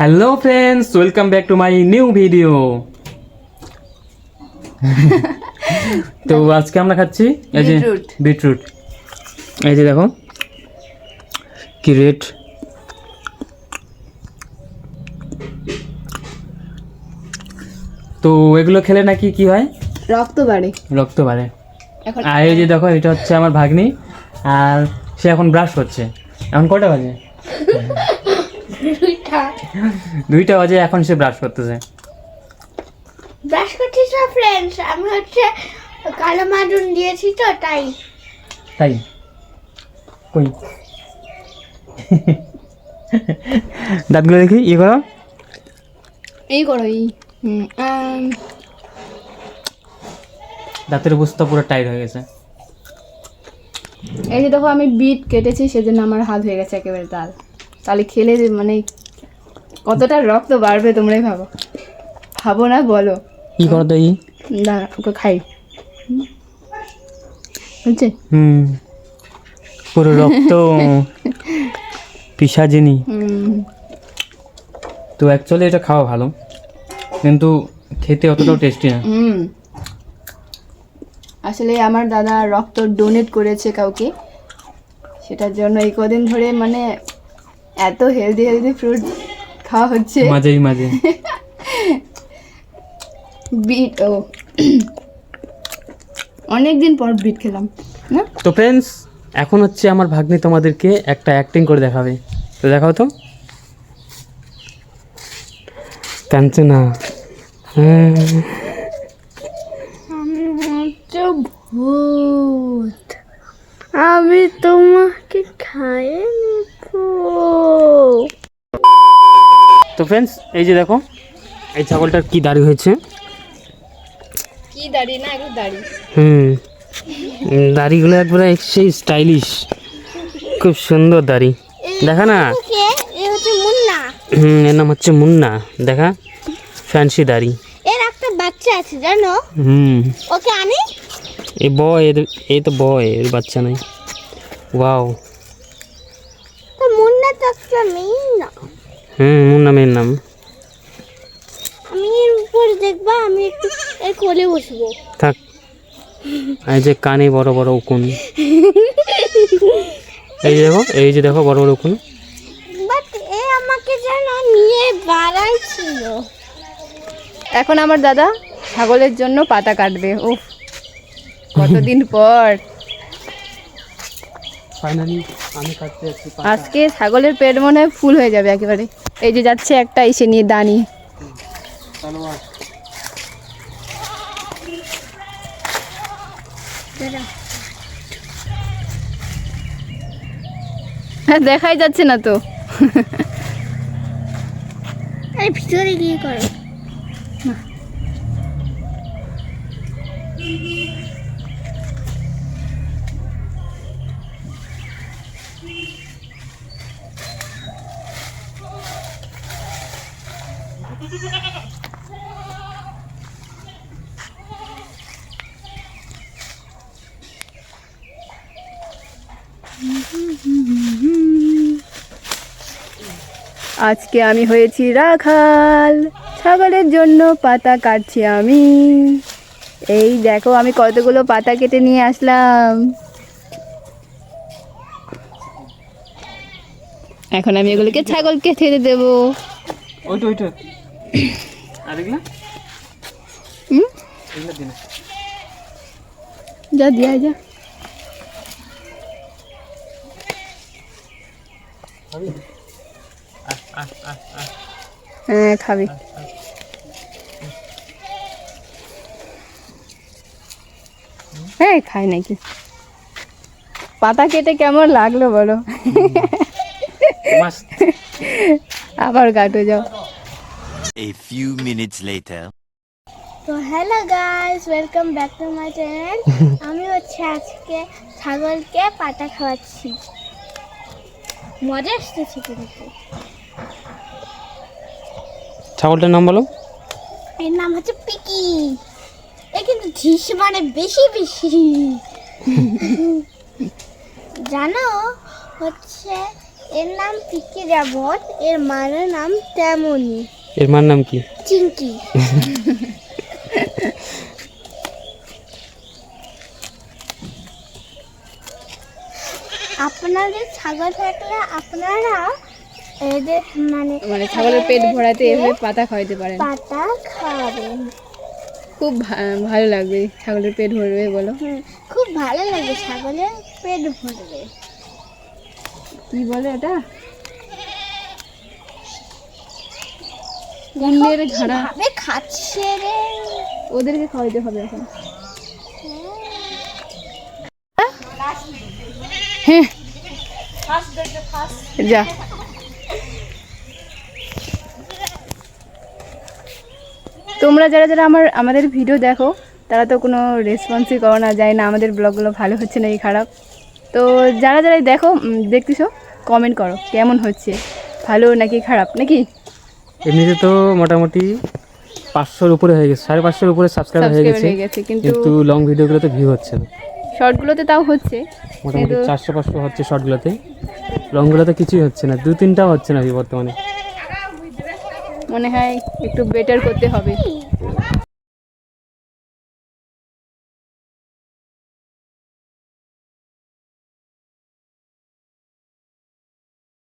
Hello friends, welcome back to my new video. তো আজকে আমরা খাচ্ছি এই যে বিটরুট। এই যে দেখো কি রেট। তো এগুলো খেলে নাকি কি হয়? রক্ত বাড়ে। রক্ত বাড়ে। আর এই যে দেখো, এটা হচ্ছে আমার ভাগ্নি, আর সে এখন ব্রাশ করছে। এখন কটা বাজে? 2টা বাজে, এখন সে ব্রাশ করতেছে। ব্রাশ করছিস না ফ্রেন্ডস? আমি হচ্ছে কালো মাদুন দিয়েছি তো তাই। কই দাঁতগুলো দেখি, ইয়ে করো। এই করো দাঁতের অবস্থা পুরো টাইট হয়ে গেছে। এই যে দেখো, আমি বিট কেটেছি সেজন্য আমার হাত হয়ে গেছে একেবারে লাল। তাহলে খেলে মানে কতটা রক্ত বাড়বে তোমরাই ভাবো। ভাবো না, বলো। কি করো তো? না, ওকে খাই। বুঝছে? পুরো রক্ত পিসাজিনি। তো অ্যাকচুয়ালি এটা খাওয়া ভালো, কিন্তু খেতে অতটাও টেস্টি না। আসলে আমার দাদা রক্ত ডোনেট করেছে কাউকে, সেটার জন্য এই কদিন ধরে মানে এত হেলদি হেলদি ফ্রুট খাওয়া হচ্ছে মাঝে মাঝে। বিট অনেকদিন পর বিট খেলাম না। তো ফ্রেন্ডস, এখন হচ্ছে আমার ভাগ্নি তোমাদেরকে একটা অ্যাক্টিং করে দেখাবে। তো দেখাও তো। কাঞ্চনা, ভূত, আমি তোমাকে খাইয়ে নেব। তো ফ্রেন্ডস, এই যে দেখো, এই ছাগলটার কি দাড়ি হয়েছে। কি দাড়ি না, এগুলো দাড়ি। দাড়িগুলো একবারে সেই স্টাইলিশ, খুব সুন্দর দাড়ি। দেখা না, এ হচ্ছে মুন্না। এর নাম হচ্ছে মুন্না। দেখা, ফ্যান্সি দাড়ি। এর একটা বাচ্চা আছে জানো? ওকে আনি। এই বয়, এই তো বয়, এর বাচ্চা নাই। ওয়াও। তো মুন্না তো একটা মেয়ে না। মুন্না মেয়ের নাম। আমি এর উপরে দেখবা, আমি একটু এর কোলে বসবো। থাক। এই যে কানে বড় বড় উকুন। এই যে দেখো বড় বড় উকুন। বাট এ আমাকে যেন নিয়ে বাড়াইছিল। এখন আমার দাদা ছাগলের জন্য পাতা কাটবে। উফ, কতদিন পর। ফাইনালি আমি কাটতে যাচ্ছি। আজকে ছাগলের পেট মনে হয় ফুল হয়ে যাবে একেবারে। এই যে যাচ্ছে একটা এসে নিয়ে দানি। দেখাই যাচ্ছে না তো। আরে ভিতরে গিয়ে করো। আজকে আমি হয়েছি রাখাল, ছাগলের জন্য পাতা কাটছি আমি। এই দেখো, আমি কতগুলো পাতা কেটে নিয়ে আসলাম। এখন আমি এগুলোকে ছাগলকে খেতে দেবো। ওইটা আর এগুলা দিন। যা দিয়া যা। হ্যাঁ, খাবি। হ্যাঁ, খাই নাকি। পাতা কেটে কেমন লাগলো বলো? আবার কাটো যাও। A few minutes later. তো hello guys, welcome back to my channel. আমি হচ্ছে আজকে ছাগলকে পাতা খাওয়াচ্ছি। মজা আসতেছে কিন্তু। ছাগলটার নাম বলো। এর নাম হচ্ছে পিকি। এ কিন্তু ঢিস মানে বেশি বেশি। জানো হচ্ছে এর নাম পিকি রাবত, এর মার নাম তেমনি এর মার নাম কি? চিঙ্কি। আপনাদের ছাগল থাকলে আপনারা এদের মানে মানে ছাগলের পেট ভরাতে এভাবে পাতা খাওয়াতে পারেন, পাতা খাওয়াবেন। খুব ভালো লাগবে। ছাগলের পেট ভরবে বলো, খুব ভালো লাগে, ছাগলের পেট ভরবে। কি বলে এটা? কুন্ডের ঘাড়া কিভাবে খাচ্ছে রে। ওদেরকে খাওয়াতে হবে এখন। হ্যাঁ যা। তোমরা যারা যারা আমাদের ভিডিও দেখো তারা তো কোনো রেসপন্সই করো না, যায় না আমাদের ব্লগগুলো ভালো হচ্ছে নাকি খারাপ। তো যারা যারা দেখো দেখতেছো কমেন্ট করো কেমন হচ্ছে, ভালো নাকি খারাপ নাকি। এমনিতে তো মোটামুটি 500-র উপরে হয়ে গেছে, 550-এর উপরে সাবস্ক্রাইবার হয়ে সাবস্ক্রাইবার গেছে, হয়ে গেছে, কিন্তু কিন্তু লং ভিডিওগুলোতে ভিউ হচ্ছে না। শর্টগুলোতে তাও হচ্ছে, মোটামুটি কিন্তু 400-500 হচ্ছে শর্টগুলোতে, লংগুলোতে কিছুই হচ্ছে না, 2-3টাও হচ্ছে না বর্তমানে। মনে হয় একটু বেটার করতে হবে।